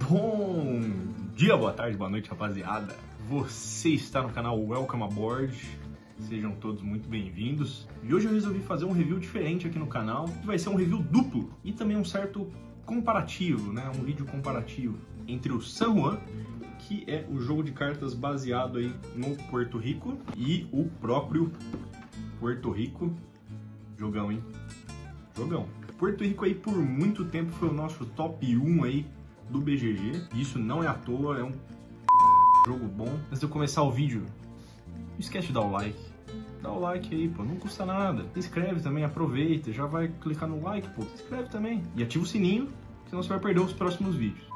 Bom dia, boa tarde, boa noite, rapaziada. Você está no canal Welcome Aboard. Sejam todos muito bem-vindos. E hoje eu resolvi fazer um review diferente aqui no canal, que vai ser um review duplo e também um certo comparativo, né? Um vídeo comparativo entre o San Juan, que é o jogo de cartas baseado aí no Porto Rico, e o próprio Porto Rico. Jogão, hein? Jogão. Porto Rico aí por muito tempo foi o nosso top 1 aí do BGG. Isso não é à toa, é um jogo bom. Antes de eu começar o vídeo, não esquece de dar o like. Dá o like aí, pô, não custa nada. Se inscreve também, aproveita, já vai clicar no like, pô. Se inscreve também. E ativa o sininho, senão você vai perder os próximos vídeos.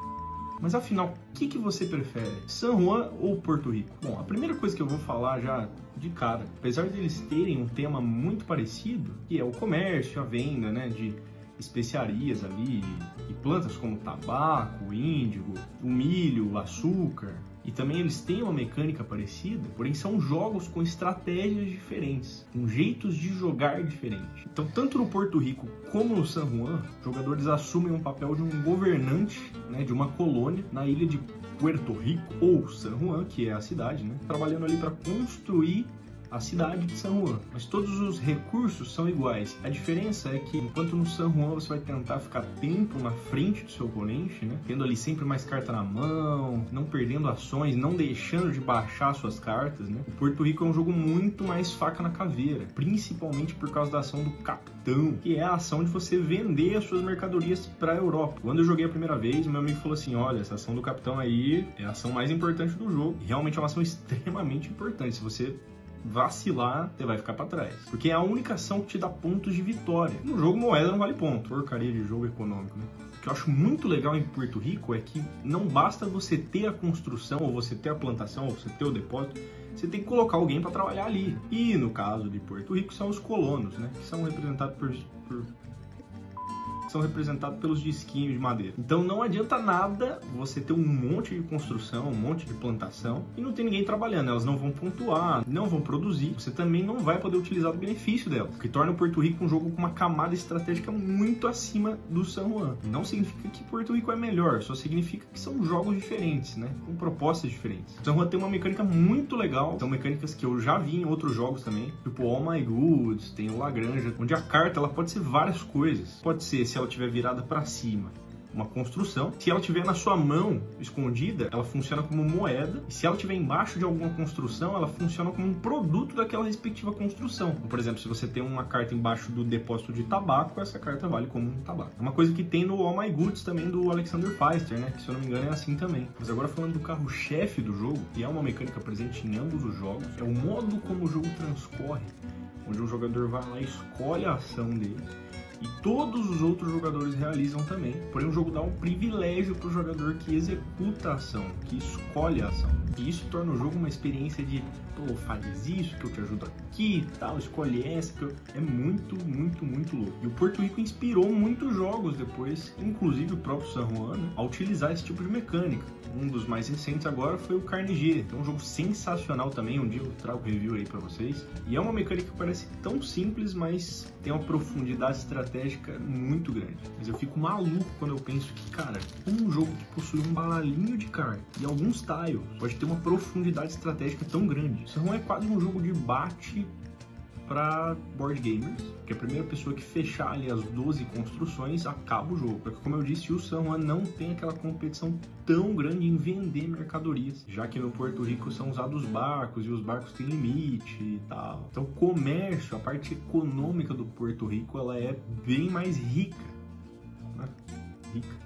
Mas afinal, o que você prefere? San Juan ou Porto Rico? Bom, a primeira coisa que eu vou falar já de cara, apesar de eles terem um tema muito parecido, que é o comércio, a venda, né, de especiarias ali e plantas como tabaco, índigo, o milho, o açúcar, e também eles têm uma mecânica parecida, porém são jogos com estratégias diferentes, com jeitos de jogar diferentes. Então, tanto no Porto Rico como no San Juan, jogadores assumem um papel de um governante, né, de uma colônia na ilha de Puerto Rico, ou San Juan, que é a cidade, né, trabalhando ali para construir a cidade de San Juan, mas todos os recursos são iguais. A diferença é que, enquanto no San Juan você vai tentar ficar tempo na frente do seu oponente, né, tendo ali sempre mais carta na mão, não perdendo ações, não deixando de baixar suas cartas, né, o Porto Rico é um jogo muito mais faca na caveira, principalmente por causa da ação do capitão, que é a ação de você vender as suas mercadorias para a Europa. Quando eu joguei a primeira vez, meu amigo falou assim: olha, essa ação do capitão aí é a ação mais importante do jogo, e realmente é uma ação extremamente importante. Se você vacilar, você vai ficar para trás, porque é a única ação que te dá pontos de vitória. No jogo, moeda não vale ponto. Porcaria de jogo econômico, né? O que eu acho muito legal em Porto Rico é que não basta você ter a construção, ou você ter a plantação, ou você ter o depósito, você tem que colocar alguém para trabalhar ali. E no caso de Porto Rico são os colonos, né, que são representados pelos disquinhos de madeira. Então não adianta nada você ter um monte de construção, um monte de plantação e não ter ninguém trabalhando. Elas não vão pontuar, não vão produzir. Você também não vai poder utilizar o benefício delas, o que torna o Porto Rico um jogo com uma camada estratégica muito acima do San Juan. Não significa que Porto Rico é melhor, só significa que são jogos diferentes, né, com propostas diferentes. O San Juan tem uma mecânica muito legal, são mecânicas que eu já vi em outros jogos também, tipo All My Goods, tem o Lagrange, onde a carta ela pode ser várias coisas. Pode ser, se ela estiver virada para cima, uma construção. Se ela estiver na sua mão escondida, ela funciona como moeda. E se ela estiver embaixo de alguma construção, ela funciona como um produto daquela respectiva construção. Por exemplo, se você tem uma carta embaixo do depósito de tabaco, essa carta vale como um tabaco. É uma coisa que tem no All My Goods também do Alexander Pfister, né? Que, se eu não me engano, é assim também. Mas agora falando do carro-chefe do jogo, que é uma mecânica presente em ambos os jogos, é o modo como o jogo transcorre, onde o jogador vai lá e escolhe a ação dele. E todos os outros jogadores realizam também. Porém, o jogo dá um privilégio para o jogador que executa a ação, que escolhe a ação. E isso torna o jogo uma experiência de, pô, faz isso que eu te ajudo aqui, tal, escolhe essa que eu... É muito, muito, muito louco. E o Porto Rico inspirou muitos jogos depois, inclusive o próprio San Juan, né, a utilizar esse tipo de mecânica. Um dos mais recentes agora foi o Carnegie, que é um jogo sensacional também. Um dia eu trago review aí para vocês. E é uma mecânica que parece tão simples, mas tem uma profundidade estratégica muito grande. Mas eu fico maluco quando eu penso que, cara, um jogo que possui um baralhinho de cartas e alguns tiles pode ter uma profundidade estratégica tão grande. Isso não é quase um jogo de bate para board gamers, que a primeira pessoa que fechar ali as 12 construções acaba o jogo. Porque, como eu disse, o San Juan não tem aquela competição tão grande em vender mercadorias, já que no Porto Rico são usados barcos e os barcos têm limite e tal. Então, o comércio, a parte econômica do Porto Rico, ela é bem mais rica, né? Rica.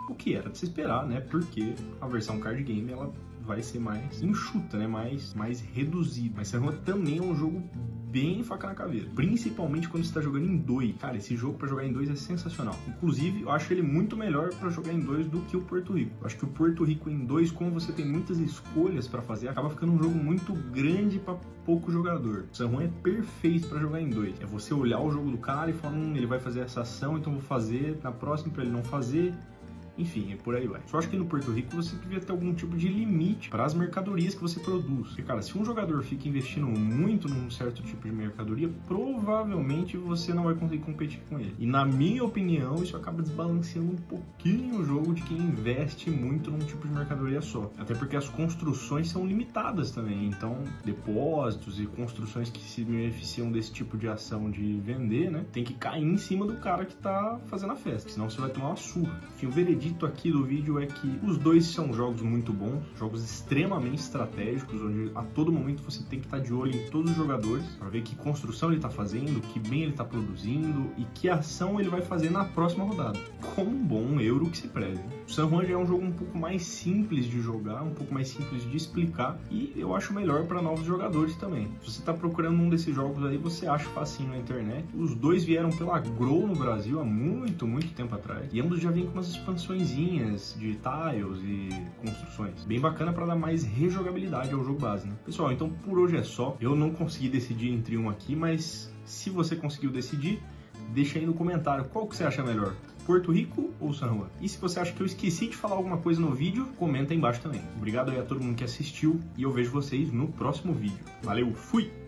O que era de se esperar, né? Porque a versão card game, ela vai ser mais enxuta, né? Mais reduzida. Mas San Juan também é um jogo bem faca na caveira, principalmente quando você está jogando em 2. Cara, esse jogo para jogar em 2 é sensacional. Inclusive, eu acho ele muito melhor para jogar em 2 do que o Porto Rico. Eu acho que o Porto Rico em 2, como você tem muitas escolhas para fazer, acaba ficando um jogo muito grande para pouco jogador. O San Juan é perfeito para jogar em 2. É você olhar o jogo do cara e falar, ele vai fazer essa ação, então vou fazer na próxima para ele não fazer. enfim, por aí vai. Só acho que no Porto Rico você devia ter algum tipo de limite para as mercadorias que você produz. Porque, cara, se um jogador fica investindo muito num certo tipo de mercadoria, provavelmente você não vai conseguir competir com ele. E na minha opinião, isso acaba desbalanceando um pouquinho o jogo de quem investe muito num tipo de mercadoria só. Até porque as construções são limitadas também. Então, depósitos e construções que se beneficiam desse tipo de ação de vender, né, tem que cair em cima do cara que tá fazendo a festa, senão você vai tomar uma surra. Enfim, o veredito aqui do vídeo é que os dois são jogos muito bons, jogos extremamente estratégicos, onde a todo momento você tem que estar de olho em todos os jogadores para ver que construção ele tá fazendo, que bem ele tá produzindo e que ação ele vai fazer na próxima rodada, como um bom euro que se preze. O San Juan já é um jogo um pouco mais simples de jogar, um pouco mais simples de explicar e eu acho melhor para novos jogadores também. Se você tá procurando um desses jogos aí, você acha facinho na internet. Os dois vieram pela Grow no Brasil há muito tempo atrás e ambos já vêm com umas expansõezinhas de tiles e construções. Bem bacana para dar mais rejogabilidade ao jogo base, né? Pessoal, então por hoje é só. Eu não consegui decidir entre um aqui, mas se você conseguiu decidir, deixa aí no comentário qual que você acha melhor, Porto Rico ou San Juan. E se você acha que eu esqueci de falar alguma coisa no vídeo, comenta aí embaixo também. Obrigado aí a todo mundo que assistiu e eu vejo vocês no próximo vídeo. Valeu, fui!